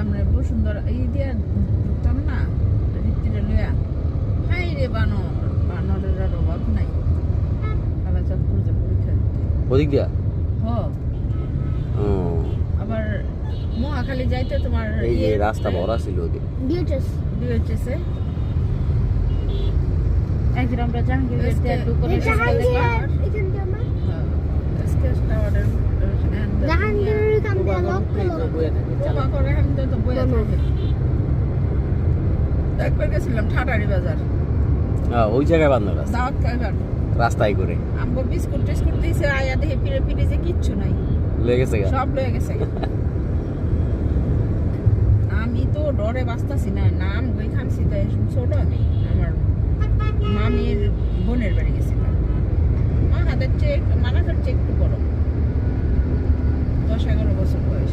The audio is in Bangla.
আমরা বসুন্ধরা এই দিয়া ঢুকতাম না ঋত্বিরে লইয়া হাই রে বানরের আর অভাব নাই খালা চাঁদপুর যে পরীক্ষা দিতে ওদিক দিয়া হ আবার মহাখালী যাইতে তোমার এই যে রাস্তা ভরা ছিল ওদিক ডিএচএস এ একদিন আমরা জাহাঙ্গীর গেট দিয়ে ঢুকে একবার গেছিলাম ঠাটারি বাজার ওই জায়গায় বান্ধব দাওয়াত খাইবার রাস্তায় করে আমগো বিস্কুট টিস্কুট দিয়েছে আয়া দেখে ফিরে ফিরে যে কিচ্ছু নাই লয়ে গেছে সব লয়ে গেছে আমি তো ডরে বাঁচতাছি না নাম গই খানছি তাই ছোট আমি আমার মামির বোনের বাড়ি গেছিলাম মা হাতের চেয়ে মানাটার চেয়ে একটু বড় 10-11 বছর বয়স